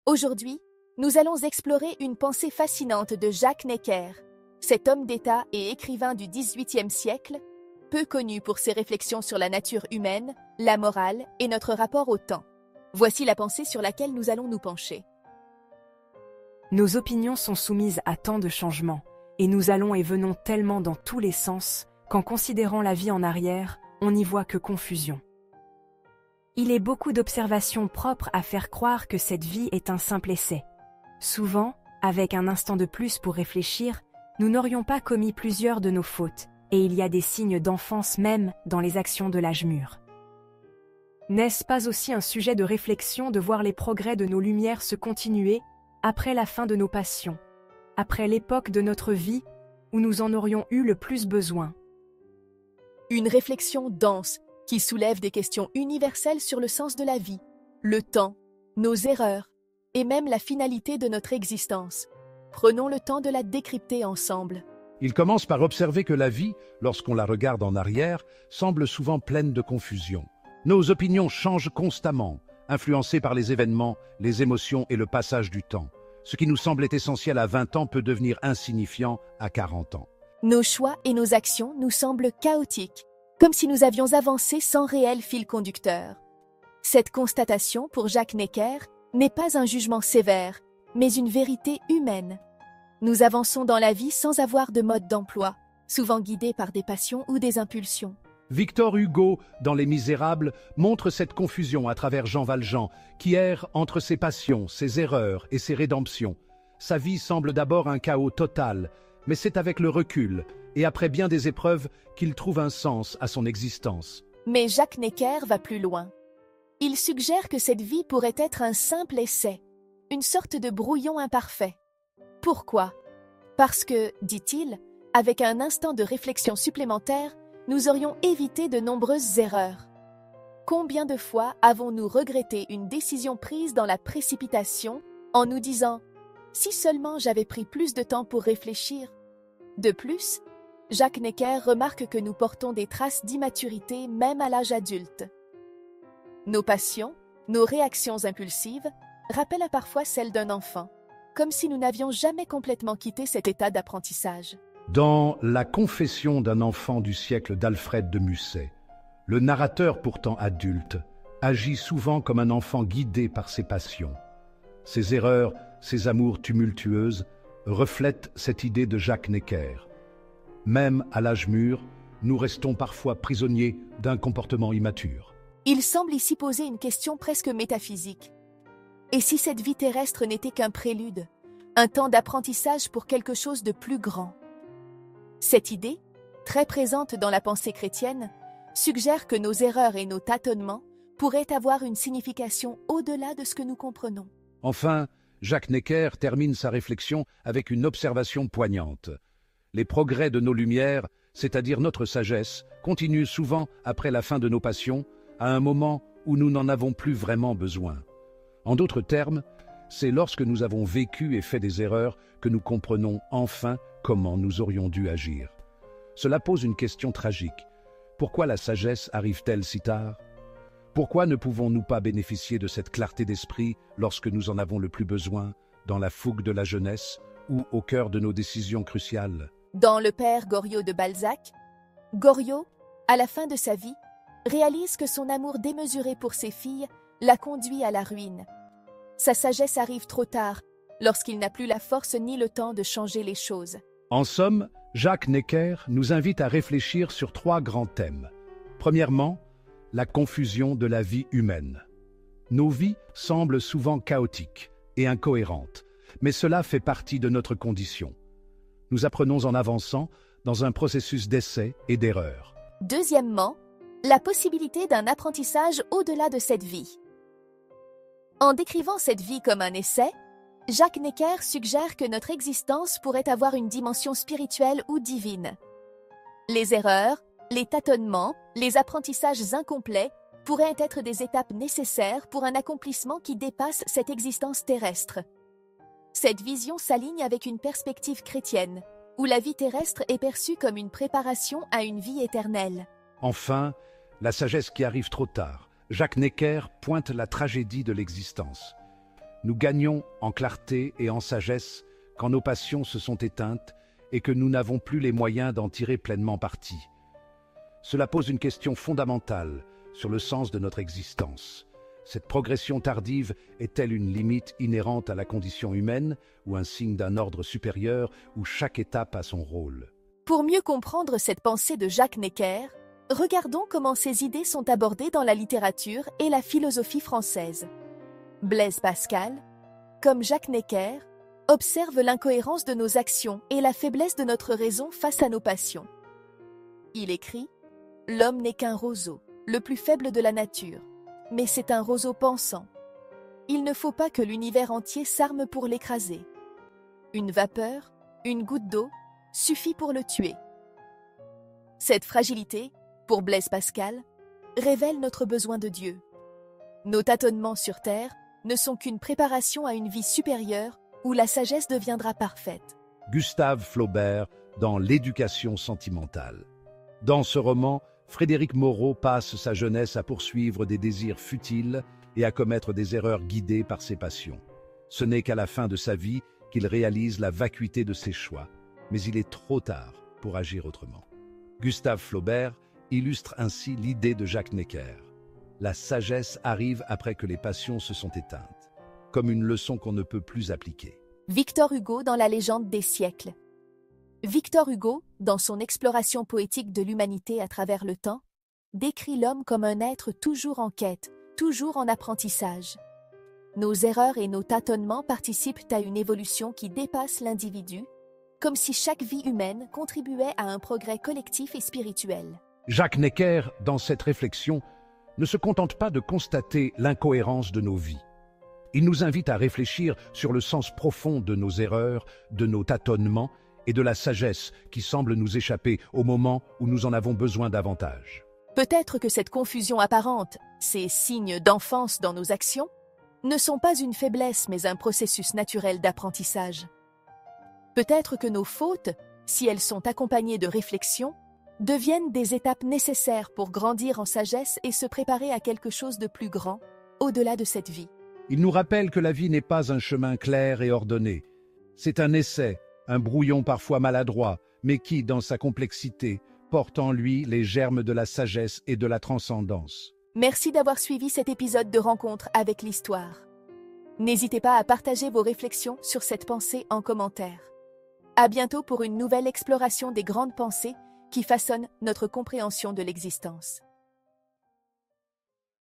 Aujourd'hui, nous allons explorer une pensée fascinante de Jacques Necker. Cet homme d'État et écrivain du XVIIIe siècle, peu connu pour ses réflexions sur la nature humaine, la morale et notre rapport au temps. Voici la pensée sur laquelle nous allons nous pencher. Nos opinions sont soumises à tant de changements, et nous allons et venons tellement dans tous les sens qu'en considérant la vie en arrière, on n'y voit que confusion. Il est beaucoup d'observations propres à faire croire que cette vie est un simple essai. Souvent, avec un instant de plus pour réfléchir, nous n'aurions pas commis plusieurs de nos fautes, et il y a des signes d'enfance même dans les actions de l'âge mûr. N'est-ce pas aussi un sujet de réflexion de voir les progrès de nos lumières se continuer après la fin de nos passions, après l'époque de notre vie où nous en aurions eu le plus besoin? Une réflexion dense qui soulève des questions universelles sur le sens de la vie, le temps, nos erreurs et même la finalité de notre existence. Prenons le temps de la décrypter ensemble. Il commence par observer que la vie, lorsqu'on la regarde en arrière, semble souvent pleine de confusion. Nos opinions changent constamment, influencées par les événements, les émotions et le passage du temps. Ce qui nous semblait essentiel à 20 ans peut devenir insignifiant à 40 ans. Nos choix et nos actions nous semblent chaotiques, comme si nous avions avancé sans réel fil conducteur. Cette constatation, pour Jacques Necker, n'est pas un jugement sévère, mais une vérité humaine. Nous avançons dans la vie sans avoir de mode d'emploi, souvent guidés par des passions ou des impulsions. Victor Hugo, dans Les Misérables, montre cette confusion à travers Jean Valjean, qui erre entre ses passions, ses erreurs et ses rédemptions. Sa vie semble d'abord un chaos total, mais c'est avec le recul, et après bien des épreuves, qu'il trouve un sens à son existence. Mais Jacques Necker va plus loin. Il suggère que cette vie pourrait être un simple essai, une sorte de brouillon imparfait. Pourquoi? Parce que, dit-il, avec un instant de réflexion supplémentaire, nous aurions évité de nombreuses erreurs. Combien de fois avons-nous regretté une décision prise dans la précipitation en nous disant « si seulement j'avais pris plus de temps pour réfléchir ». De plus, Jacques Necker remarque que nous portons des traces d'immaturité même à l'âge adulte. Nos passions, nos réactions impulsives, rappellent parfois celles d'un enfant, comme si nous n'avions jamais complètement quitté cet état d'apprentissage. Dans La confession d'un enfant du siècle d'Alfred de Musset, le narrateur pourtant adulte agit souvent comme un enfant guidé par ses passions. Ses erreurs, ses amours tumultueuses reflètent cette idée de Jacques Necker. Même à l'âge mûr, nous restons parfois prisonniers d'un comportement immature. Il semble ici poser une question presque métaphysique. Et si cette vie terrestre n'était qu'un prélude, un temps d'apprentissage pour quelque chose de plus grand? Cette idée, très présente dans la pensée chrétienne, suggère que nos erreurs et nos tâtonnements pourraient avoir une signification au-delà de ce que nous comprenons. Enfin, Jacques Necker termine sa réflexion avec une observation poignante. Les progrès de nos lumières, c'est-à-dire notre sagesse, continuent souvent après la fin de nos passions, à un moment où nous n'en avons plus vraiment besoin. En d'autres termes, c'est lorsque nous avons vécu et fait des erreurs que nous comprenons enfin comment nous aurions dû agir. Cela pose une question tragique. Pourquoi la sagesse arrive-t-elle si tard? Pourquoi ne pouvons-nous pas bénéficier de cette clarté d'esprit lorsque nous en avons le plus besoin, dans la fougue de la jeunesse ou au cœur de nos décisions cruciales? Dans Le Père Goriot de Balzac, Goriot, à la fin de sa vie, réalise que son amour démesuré pour ses filles l'a conduit à la ruine. Sa sagesse arrive trop tard, lorsqu'il n'a plus la force ni le temps de changer les choses. En somme, Jacques Necker nous invite à réfléchir sur 3 grands thèmes. Premièrement, la confusion de la vie humaine. Nos vies semblent souvent chaotiques et incohérentes, mais cela fait partie de notre condition. Nous apprenons en avançant dans un processus d'essai et d'erreur. Deuxièmement, la possibilité d'un apprentissage au-delà de cette vie. En décrivant cette vie comme un essai, Jacques Necker suggère que notre existence pourrait avoir une dimension spirituelle ou divine. Les erreurs, les tâtonnements, les apprentissages incomplets pourraient être des étapes nécessaires pour un accomplissement qui dépasse cette existence terrestre. Cette vision s'aligne avec une perspective chrétienne, où la vie terrestre est perçue comme une préparation à une vie éternelle. Enfin, la sagesse qui arrive trop tard. Jacques Necker pointe la tragédie de l'existence. Nous gagnons en clarté et en sagesse quand nos passions se sont éteintes et que nous n'avons plus les moyens d'en tirer pleinement parti. Cela pose une question fondamentale sur le sens de notre existence. Cette progression tardive est-elle une limite inhérente à la condition humaine ou un signe d'un ordre supérieur où chaque étape a son rôle? Pour mieux comprendre cette pensée de Jacques Necker, regardons comment ces idées sont abordées dans la littérature et la philosophie française. Blaise Pascal, comme Jacques Necker, observe l'incohérence de nos actions et la faiblesse de notre raison face à nos passions. Il écrit « L'homme n'est qu'un roseau, le plus faible de la nature, mais c'est un roseau pensant. Il ne faut pas que l'univers entier s'arme pour l'écraser. Une vapeur, une goutte d'eau, suffit pour le tuer. » Cette fragilité, pour Blaise Pascal, révèle notre besoin de Dieu. Nos tâtonnements sur terre ne sont qu'une préparation à une vie supérieure où la sagesse deviendra parfaite. Gustave Flaubert dans L'éducation sentimentale. Dans ce roman, Frédéric Moreau passe sa jeunesse à poursuivre des désirs futiles et à commettre des erreurs guidées par ses passions. Ce n'est qu'à la fin de sa vie qu'il réalise la vacuité de ses choix, mais il est trop tard pour agir autrement. Gustave Flaubert illustre ainsi l'idée de Jacques Necker. La sagesse arrive après que les passions se sont éteintes, comme une leçon qu'on ne peut plus appliquer. Victor Hugo dans La légende des siècles. Victor Hugo, dans son exploration poétique de l'humanité à travers le temps, décrit l'homme comme un être toujours en quête, toujours en apprentissage. Nos erreurs et nos tâtonnements participent à une évolution qui dépasse l'individu, comme si chaque vie humaine contribuait à un progrès collectif et spirituel. Jacques Necker, dans cette réflexion, ne se contente pas de constater l'incohérence de nos vies. Il nous invite à réfléchir sur le sens profond de nos erreurs, de nos tâtonnements et de la sagesse qui semble nous échapper au moment où nous en avons besoin davantage. Peut-être que cette confusion apparente, ces signes d'enfance dans nos actions, ne sont pas une faiblesse mais un processus naturel d'apprentissage. Peut-être que nos fautes, si elles sont accompagnées de réflexion, deviennent des étapes nécessaires pour grandir en sagesse et se préparer à quelque chose de plus grand, au-delà de cette vie. Il nous rappelle que la vie n'est pas un chemin clair et ordonné. C'est un essai, un brouillon parfois maladroit, mais qui, dans sa complexité, porte en lui les germes de la sagesse et de la transcendance. Merci d'avoir suivi cet épisode de Rencontre avec l'Histoire. N'hésitez pas à partager vos réflexions sur cette pensée en commentaire. À bientôt pour une nouvelle exploration des grandes pensées qui façonnent notre compréhension de l'existence.